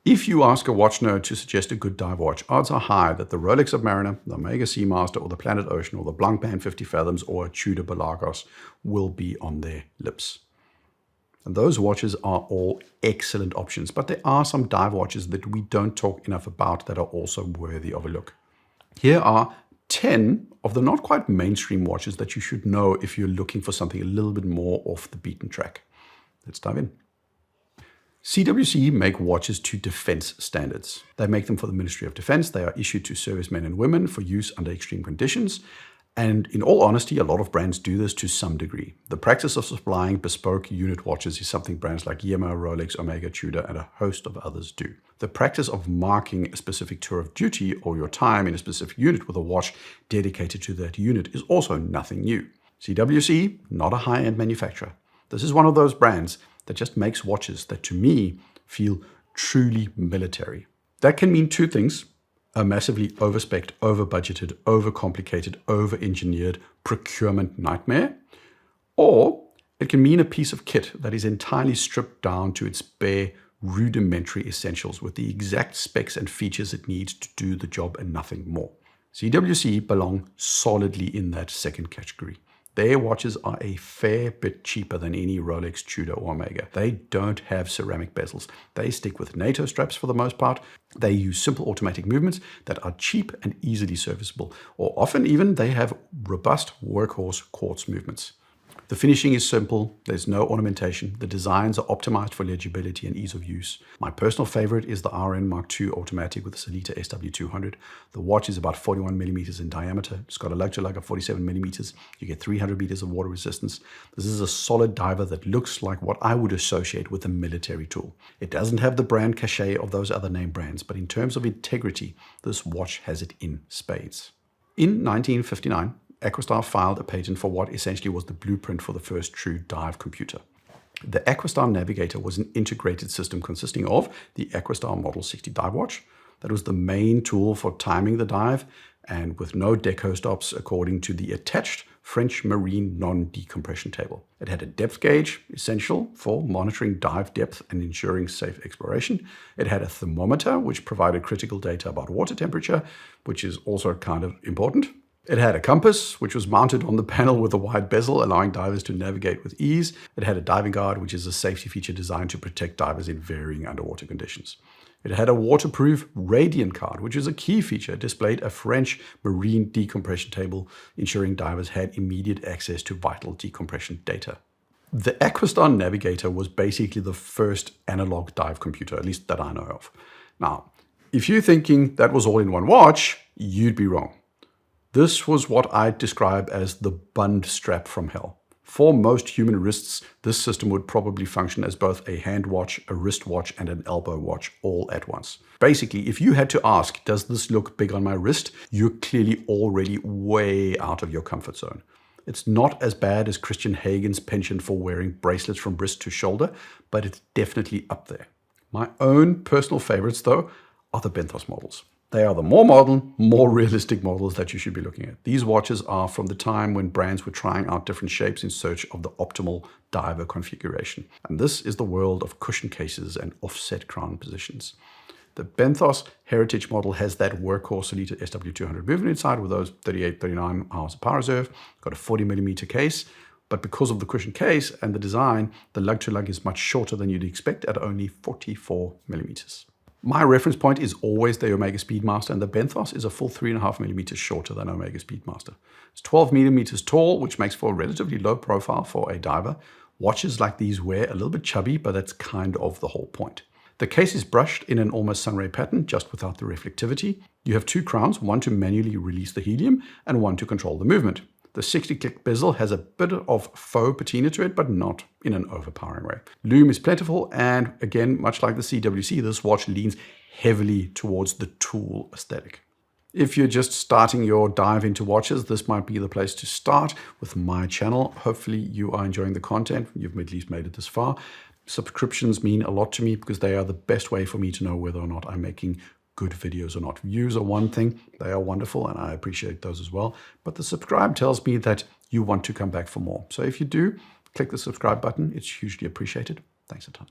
If you ask a watch nerd to suggest a good dive watch, odds are high that the Rolex Submariner, the Omega Seamaster, or the Planet Ocean, or the Blancpain 50 Fathoms, or a Tudor Balagos will be on their lips. And those watches are all excellent options, but there are some dive watches that we don't talk enough about that are also worthy of a look. Here are 10 of the not quite mainstream watches that you should know if you're looking for something a little bit more off the beaten track. Let's dive in. CWC make watches to defense standards. They make them for the Ministry of Defense. They are issued to servicemen and women for use under extreme conditions. And in all honesty, a lot of brands do this to some degree. The practice of supplying bespoke unit watches is something brands like Yema, Rolex, Omega, Tudor, and a host of others do. The practice of marking a specific tour of duty or your time in a specific unit with a watch dedicated to that unit is also nothing new. CWC, not a high-end manufacturer. This is one of those brands that just makes watches that to me feel truly military. That can mean two things: a massively overspec'd, over-budgeted, over-complicated, over-engineered procurement nightmare, or it can mean a piece of kit that is entirely stripped down to its bare, rudimentary essentials with the exact specs and features it needs to do the job and nothing more. CWC belong solidly in that second category. Their watches are a fair bit cheaper than any Rolex, Tudor, or Omega. They don't have ceramic bezels. They stick with NATO straps for the most part. They use simple automatic movements that are cheap and easily serviceable, or often even they have robust workhorse quartz movements. The finishing is simple, there's no ornamentation, the designs are optimized for legibility and ease of use. My personal favorite is the RN Mark II automatic with the Salita SW200. The watch is about 41 millimeters in diameter. It's got a lug-to-lug of 47 millimeters. You get 300 meters of water resistance. This is a solid diver that looks like what I would associate with a military tool. It doesn't have the brand cachet of those other name brands, but in terms of integrity, this watch has it in spades. In 1959, Aquastar filed a patent for what essentially was the blueprint for the first true dive computer. The Aquastar Navigator was an integrated system consisting of the Aquastar Model 60 dive watch. That was the main tool for timing the dive, and with no deco stops according to the attached French marine non-decompression table. It had a depth gauge, essential for monitoring dive depth and ensuring safe exploration. It had a thermometer, which provided critical data about water temperature, which is also kind of important. It had a compass, which was mounted on the panel with a wide bezel, allowing divers to navigate with ease. It had a diving guard, which is a safety feature designed to protect divers in varying underwater conditions. It had a waterproof radiant card, which is a key feature, displayed a French marine decompression table, ensuring divers had immediate access to vital decompression data. The Aquastar Navigator was basically the first analog dive computer, at least that I know of. Now, if you're thinking that was all in one watch, you'd be wrong. This was what I'd describe as the bund strap from hell. For most human wrists, this system would probably function as both a hand watch, a wrist watch, and an elbow watch all at once. Basically, if you had to ask, does this look big on my wrist? You're clearly already way out of your comfort zone. It's not as bad as Christian Hagen's penchant for wearing bracelets from wrist to shoulder, but it's definitely up there. My own personal favorites, though, are the Benthos models. They are the more modern, more realistic models that you should be looking at. These watches are from the time when brands were trying out different shapes in search of the optimal diver configuration. And this is the world of cushion cases and offset crown positions. The Benthos Heritage model has that workhorse Salita SW200 movement inside with those 38-39 hours of power reserve. It's got a 40 millimeter case, but because of the cushion case and the design, the lug-to-lug is much shorter than you'd expect at only 44 millimeters. My reference point is always the Omega Speedmaster, and the Benthos is a full 3.5 millimeters shorter than Omega Speedmaster. It's 12 millimeters tall, which makes for a relatively low profile for a diver. Watches like these wear a little bit chubby, but that's kind of the whole point. The case is brushed in an almost sunray pattern, just without the reflectivity. You have two crowns, one to manually release the helium and one to control the movement. The 60-click bezel has a bit of faux patina to it, but not in an overpowering way. Lume is plentiful, and again, much like the CWC, this watch leans heavily towards the tool aesthetic. If you're just starting your dive into watches, this might be the place to start with my channel. Hopefully you are enjoying the content. You've at least made it this far. Subscriptions mean a lot to me because they are the best way for me to know whether or not I'm making good videos or not. Views are one thing, they are wonderful, and I appreciate those as well. But the subscribe tells me that you want to come back for more. So if you do, click the subscribe button. It's hugely appreciated. Thanks a ton.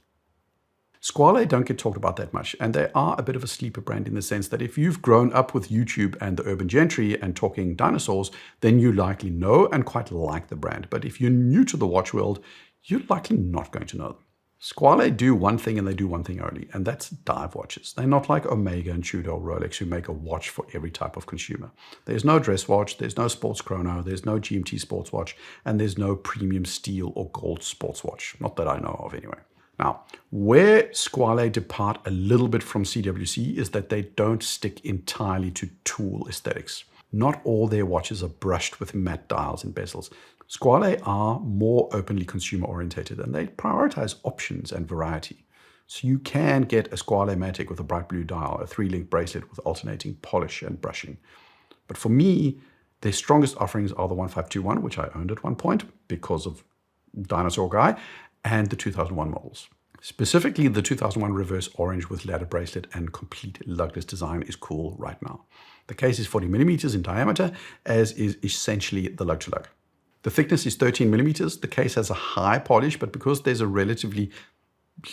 Squale don't get talked about that much, and they are a bit of a sleeper brand in the sense that if you've grown up with YouTube and the urban gentry and talking dinosaurs, then you likely know and quite like the brand. But if you're new to the watch world, you're likely not going to know them. Squale do one thing and they do one thing only, and that's dive watches. They're not like Omega and Tudor or Rolex who make a watch for every type of consumer. There's no dress watch, there's no sports chrono, there's no GMT sports watch, and there's no premium steel or gold sports watch. Not that I know of anyway. Now, where Squale depart a little bit from CWC is that they don't stick entirely to tool aesthetics. Not all their watches are brushed with matte dials and bezels. Squale are more openly consumer orientated and they prioritize options and variety. So you can get a Squale Matic with a bright blue dial, a 3-link bracelet with alternating polish and brushing. But for me, their strongest offerings are the 1521, which I owned at one point because of Dinosaur Guy, and the 2001 models. Specifically, the 2001 reverse orange with ladder bracelet and complete lugless design is cool right now. The case is 40 millimeters in diameter, as is essentially the lug-to-lug. The thickness is 13 millimeters. The case has a high polish, but because there's a relatively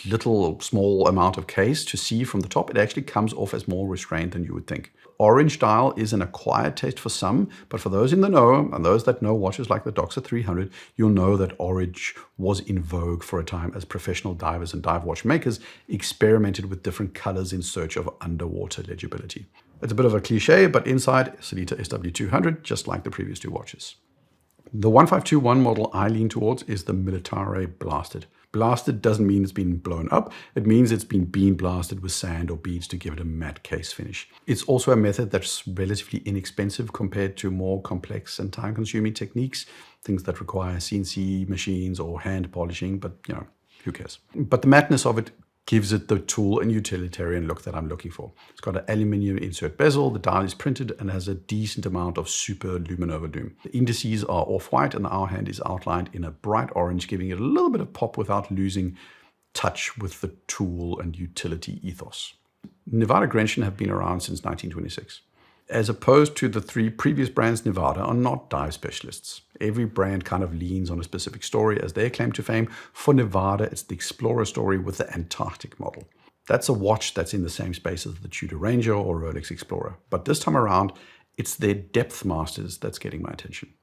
little small amount of case to see from the top, it actually comes off as more restrained than you would think. Orange dial is an acquired taste for some, but for those in the know, and those that know watches like the Doxa 300, you'll know that orange was in vogue for a time as professional divers and dive watch makers experimented with different colors in search of underwater legibility. It's a bit of a cliche, but inside, Sellita SW200, just like the previous two watches. The 1521 model I lean towards is the Militare Blasted. Blasted doesn't mean it's been blown up. It means it's been beam blasted with sand or beads to give it a matte case finish. It's also a method that's relatively inexpensive compared to more complex and time-consuming techniques, things that require CNC machines or hand polishing, but who cares? But the madness of it gives it the tool and utilitarian look that I'm looking for. It's got an aluminium insert bezel, the dial is printed and has a decent amount of super luminova lume. The indices are off-white and the hour hand is outlined in a bright orange, giving it a little bit of pop without losing touch with the tool and utility ethos. Nivada Grenchen have been around since 1926. As opposed to the three previous brands, Nivada are not dive specialists. Every brand kind of leans on a specific story as their claim to fame. For Nivada, it's the Explorer story with the Antarctic model. That's a watch that's in the same space as the Tudor Ranger or Rolex Explorer. But this time around, it's their Depth Masters that's getting my attention.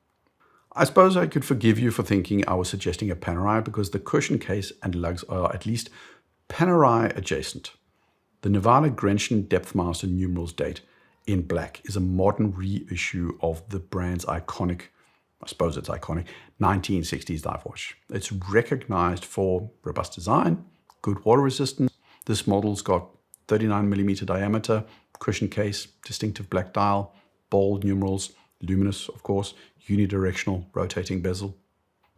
I suppose I could forgive you for thinking I was suggesting a Panerai because the cushion case and lugs are at least Panerai adjacent. The Nivada Grenchen Depth Master numerals date in black is a modern reissue of the brand's iconic, I suppose it's iconic, 1960s dive watch. It's recognized for robust design, good water resistance. This model's got 39mm diameter, cushion case, distinctive black dial, bold numerals, luminous, of course, unidirectional rotating bezel.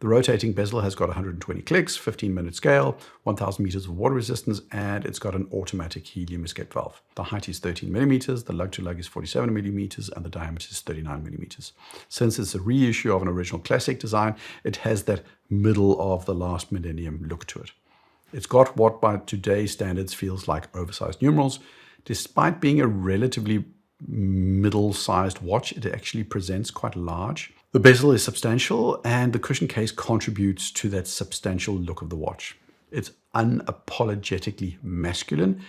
The rotating bezel has got 120 clicks, 15-minute scale, 1,000 meters of water resistance, and it's got an automatic helium escape valve. The height is 13 millimeters, the lug-to-lug is 47 millimeters, and the diameter is 39 millimeters. Since it's a reissue of an original classic design, it has that middle of the last millennium look to it. It's got what by today's standards feels like oversized numerals. Despite being a relatively middle-sized watch, it actually presents quite large. The bezel is substantial and the cushion case contributes to that substantial look of the watch. It's unapologetically masculine.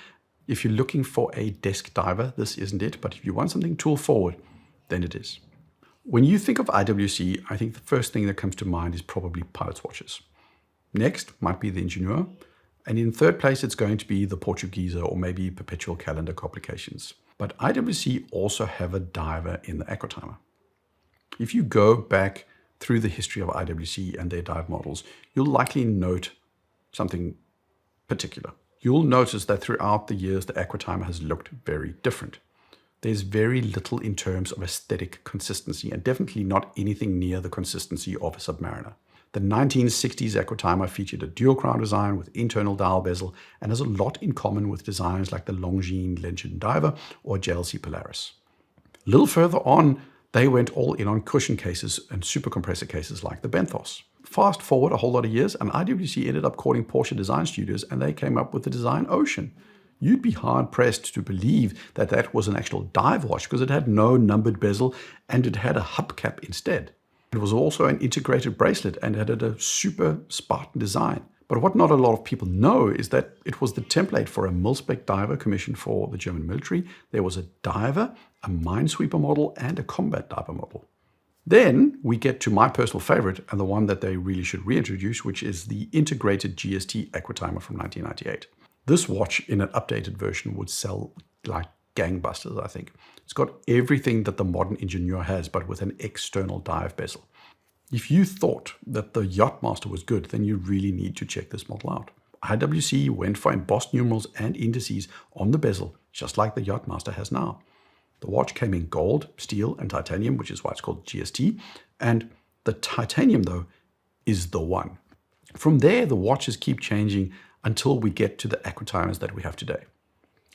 If you're looking for a desk diver, this isn't it, but if you want something tool forward, then it is. When you think of IWC, I think the first thing that comes to mind is probably pilot's watches. Next might be the Ingenieur, and in third place it's going to be the Portuguesa or maybe perpetual calendar complications. But IWC also have a diver in the Aquatimer. If you go back through the history of IWC and their dive models, you'll likely note something particular. You'll notice that throughout the years, the Aquatimer has looked very different. There's very little in terms of aesthetic consistency and definitely not anything near the consistency of a Submariner. The 1960s Aquatimer featured a dual crown design with internal dial bezel and has a lot in common with designs like the Longines Legend Diver or JLC Polaris. A little further on, they went all in on cushion cases and super compressor cases like the Benthos. Fast forward a whole lot of years and IWC ended up calling Porsche Design Studios and they came up with the Design Ocean. You'd be hard pressed to believe that that was an actual dive watch because it had no numbered bezel and it had a hubcap instead. It was also an integrated bracelet and had a super Spartan design. But But what not a lot of people know is that it was the template for a mil-spec diver commissioned for the German military. There was a diver, a minesweeper model, and a combat diver model. Then we get to my personal favorite, and the one that they really should reintroduce, which is the integrated GST Aquatimer from 1998. This watch in an updated version would sell like gangbusters, I think. It's got everything that the modern Ingenieur has, but with an external dive bezel. If you thought that the Yachtmaster was good, then you really need to check this model out. IWC went for embossed numerals and indices on the bezel, just like the Yachtmaster has now. The watch came in gold, steel, and titanium, which is why it's called GST. And the titanium, though, is the one. From there, the watches keep changing until we get to the Aquatimers that we have today.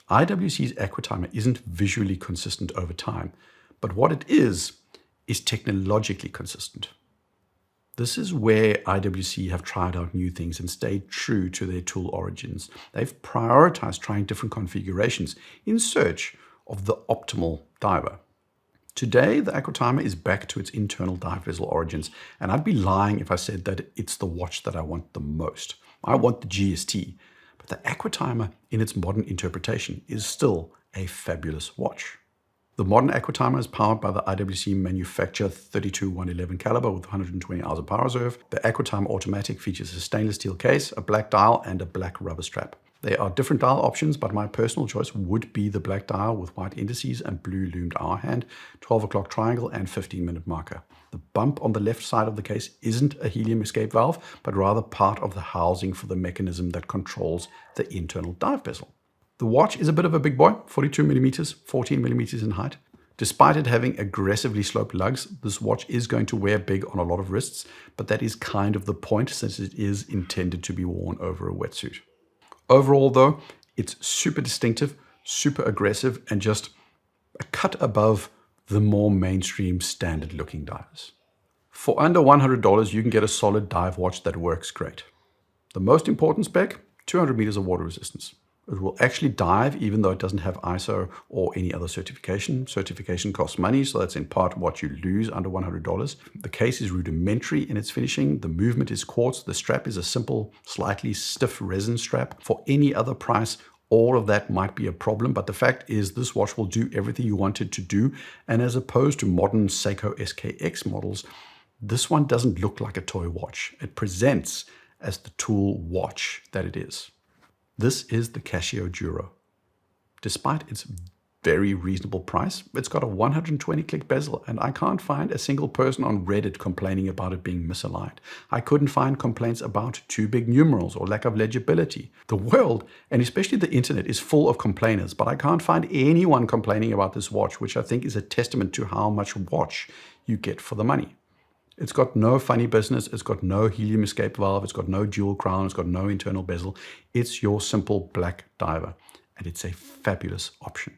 IWC's Aquatimer isn't visually consistent over time, but what it is technologically consistent. This is where IWC have tried out new things and stayed true to their tool origins. They've prioritized trying different configurations in search of the optimal diver. Today, the Aquatimer is back to its internal dive bezel origins, and I'd be lying if I said that it's the watch that I want the most. I want the GST, but the Aquatimer in its modern interpretation is still a fabulous watch. The modern Aquatimer is powered by the IWC manufacturer 32111 caliber with 120 hours of power reserve. The Aquatimer automatic features a stainless steel case, a black dial, and a black rubber strap. There are different dial options, but my personal choice would be the black dial with white indices and blue loomed hour hand, 12 o'clock triangle, and 15-minute marker. The bump on the left side of the case isn't a helium escape valve, but rather part of the housing for the mechanism that controls the internal dive bezel. The watch is a bit of a big boy, 42 millimeters, 14 millimeters in height. Despite it having aggressively sloped lugs, this watch is going to wear big on a lot of wrists, but that is kind of the point since it is intended to be worn over a wetsuit. Overall though, it's super distinctive, super aggressive, and just a cut above the more mainstream standard looking divers. For under $100, you can get a solid dive watch that works great. The most important spec, 200 meters of water resistance. It will actually dive even though it doesn't have ISO or any other certification. Certification costs money, so that's in part what you lose under $100. The case is rudimentary in its finishing. The movement is quartz. The strap is a simple, slightly stiff resin strap. For any other price, all of that might be a problem, but the fact is this watch will do everything you want it to do. And as opposed to modern Seiko SKX models, this one doesn't look like a toy watch. It presents as the tool watch that it is. This is the Casio Duro. Despite its very reasonable price, it's got a 120-click bezel, and I can't find a single person on Reddit complaining about it being misaligned. I couldn't find complaints about too big numerals or lack of legibility. The world, and especially the internet, is full of complainers, but I can't find anyone complaining about this watch, which I think is a testament to how much watch you get for the money. It's got no funny business, it's got no helium escape valve, it's got no dual crown, it's got no internal bezel. It's your simple black diver, and it's a fabulous option.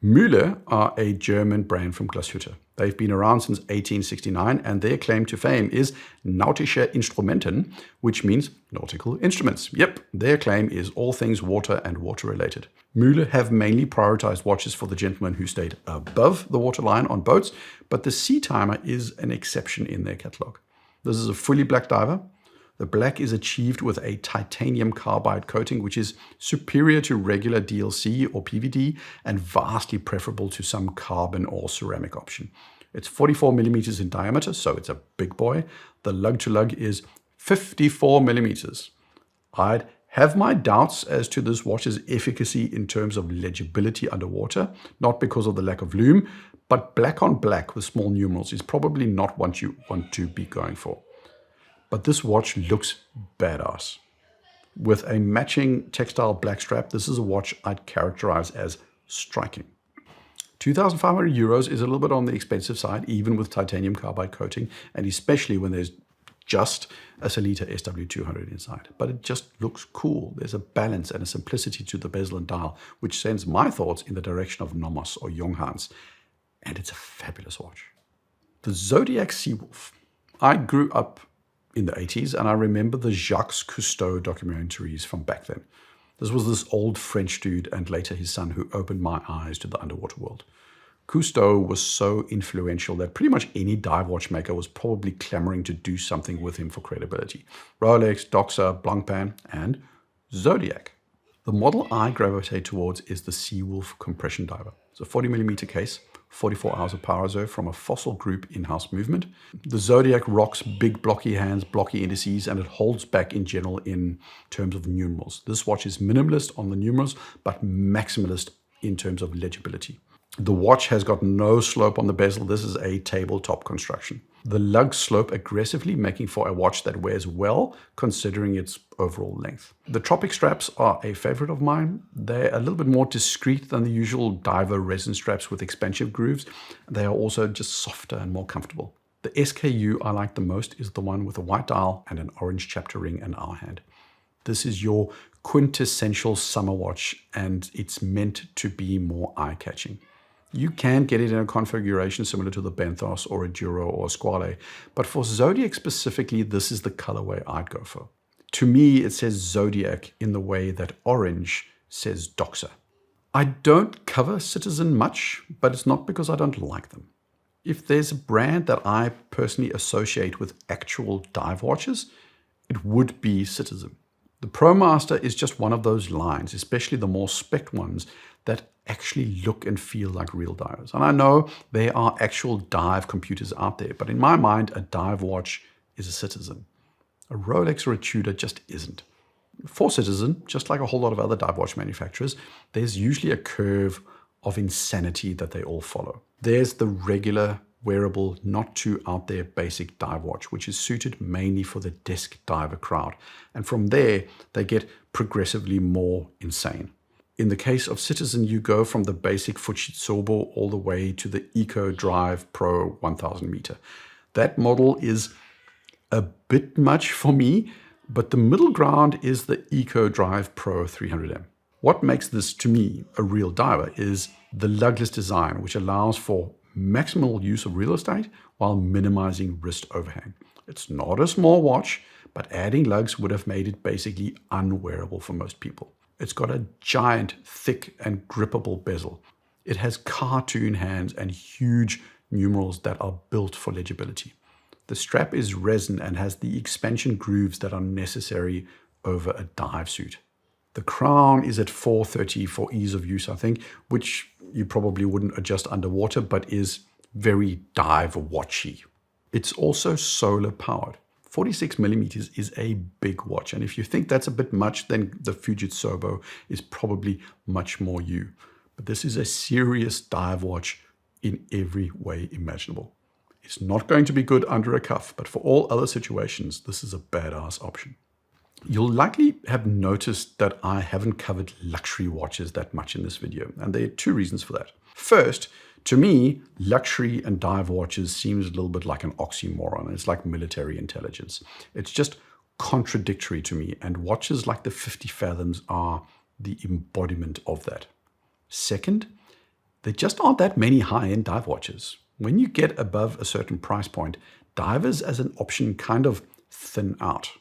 Mühle are a German brand from Glashütte. They've been around since 1869, and their claim to fame is Nautische Instrumenten, which means nautical instruments. Yep, their claim is all things water and water related. Mühle have mainly prioritized watches for the gentlemen who stayed above the waterline on boats, but the Sea Timer is an exception in their catalog. This is a fully black diver. The black is achieved with a titanium carbide coating, which is superior to regular DLC or PVD and vastly preferable to some carbon or ceramic option. It's 44 millimeters in diameter, so it's a big boy. The lug to lug is 54 millimeters. I'd have my doubts as to this watch's efficacy in terms of legibility underwater, not because of the lack of lume, but black on black with small numerals is probably not what you want to be going for. But this watch looks badass. With a matching textile black strap, this is a watch I'd characterize as striking. 2,500 euros is a little bit on the expensive side, even with titanium carbide coating, and especially when there's just a Sellita SW200 inside. But it just looks cool. There's a balance and a simplicity to the bezel and dial, which sends my thoughts in the direction of Nomos or Junghans. And it's a fabulous watch. The Zodiac Seawolf. I grew up in the 80s, and I remember the Jacques Cousteau documentaries from back then. This was this old French dude and later his son who opened my eyes to the underwater world. Cousteau was so influential that pretty much any dive watch maker was probably clamoring to do something with him for credibility. Rolex, Doxa, Blancpain, and Zodiac. The model I gravitate towards is the Seawolf compression diver. It's a 40mm case, 44 hours of power reserve from a Fossil Group in-house movement. The Zodiac rocks big blocky hands, blocky indices, and it holds back in general in terms of numerals. This watch is minimalist on the numerals, but maximalist in terms of legibility. The watch has got no slope on the bezel. This is a tabletop construction. The lugs slope aggressively, making for a watch that wears well, considering its overall length. The Tropic straps are a favorite of mine. They're a little bit more discreet than the usual diver resin straps with expansive grooves. They are also just softer and more comfortable. The SKU I like the most is the one with a white dial and an orange chapter ring and hour hand. This is your quintessential summer watch, and it's meant to be more eye-catching. You can get it in a configuration similar to the Benthos or a Duro or a Squale, but for Zodiac specifically, this is the colorway I'd go for. To me, it says Zodiac in the way that orange says Doxa. I don't cover Citizen much, but it's not because I don't like them. If there's a brand that I personally associate with actual dive watches, it would be Citizen. The ProMaster is just one of those lines, especially the more spec ones, that actually look and feel like real divers. And I know there are actual dive computers out there, but in my mind, a dive watch is a Citizen. A Rolex or a Tudor just isn't. For Citizen, just like a whole lot of other dive watch manufacturers, there's usually a curve of insanity that they all follow. There's the regular, wearable, not too out there basic dive watch, which is suited mainly for the desk diver crowd. And from there, they get progressively more insane. In the case of Citizen, you go from the basic Fujitsu all the way to the Eco Drive Pro 1000 meter. That model is a bit much for me, but the middle ground is the Eco Drive Pro 300M. What makes this, to me, a real diver is the lugless design, which allows for maximal use of real estate while minimizing wrist overhang. It's not a small watch, but adding lugs would have made it basically unwearable for most people. It's got a giant, thick and grippable bezel. It has cartoon hands and huge numerals that are built for legibility. The strap is resin and has the expansion grooves that are necessary over a dive suit. The crown is at 430 for ease of use, I think, which you probably wouldn't adjust underwater, but is very dive watchy. It's also solar powered. 46mm is a big watch, and if you think that's a bit much, then the Fujitsu is probably much more you. But this is a serious dive watch in every way imaginable. It's not going to be good under a cuff, but for all other situations, this is a badass option. You'll likely have noticed that I haven't covered luxury watches that much in this video, and there are two reasons for that. First, to me, luxury and dive watches seems a little bit like an oxymoron. It's like military intelligence. It's just contradictory to me, and watches like the 50 Fathoms are the embodiment of that. Second, there just aren't that many high-end dive watches. When you get above a certain price point, divers as an option kind of thin out.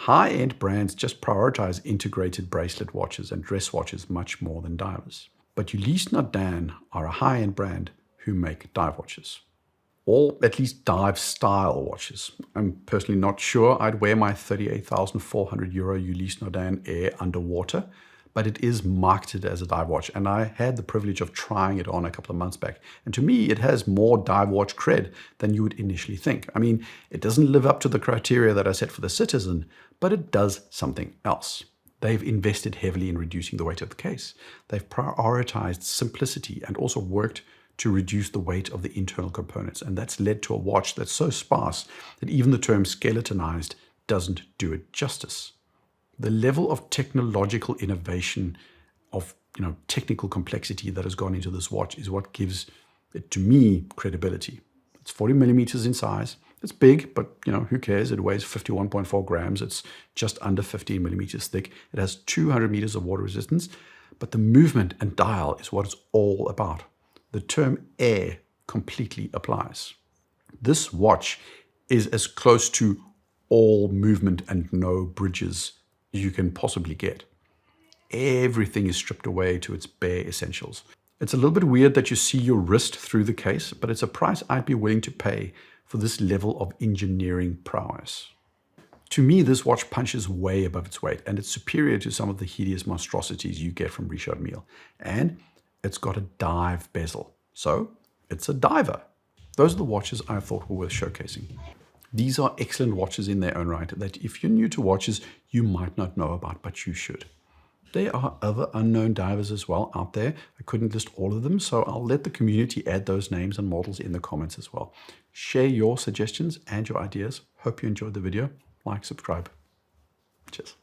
High-end brands just prioritize integrated bracelet watches and dress watches much more than divers. But Ulysse Nardin are a high-end brand who make dive watches. Or at least dive-style watches. I'm personally not sure I'd wear my €38,400 Ulysse Nardin Air underwater, but it is marketed as a dive watch, and I had the privilege of trying it on a couple of months back. And to me, it has more dive watch cred than you would initially think. I mean, it doesn't live up to the criteria that I set for the Citizen, but it does something else. They've invested heavily in reducing the weight of the case. They've prioritized simplicity and also worked to reduce the weight of the internal components. And that's led to a watch that's so sparse that even the term skeletonized doesn't do it justice. The level of technological innovation, of technical complexity that has gone into this watch is what gives it, to me, credibility. It's 40mm in size. It's big, but who cares? It weighs 51.4 grams. It's just under 15mm thick. It has 200 meters of water resistance, but the movement and dial is what it's all about. The term air completely applies. This watch is as close to all movement and no bridges you can possibly get. Everything is stripped away to its bare essentials. It's a little bit weird that you see your wrist through the case, but it's a price I'd be willing to pay for this level of engineering prowess. To me, this watch punches way above its weight, and it's superior to some of the hideous monstrosities you get from Richard Mille. And it's got a dive bezel, so it's a diver. Those are the watches I thought were worth showcasing. These are excellent watches in their own right that if you're new to watches, you might not know about, but you should. There are other unknown divers as well out there. I couldn't list all of them, so I'll let the community add those names and models in the comments as well. Share your suggestions and your ideas. Hope you enjoyed the video. Like, subscribe. Cheers.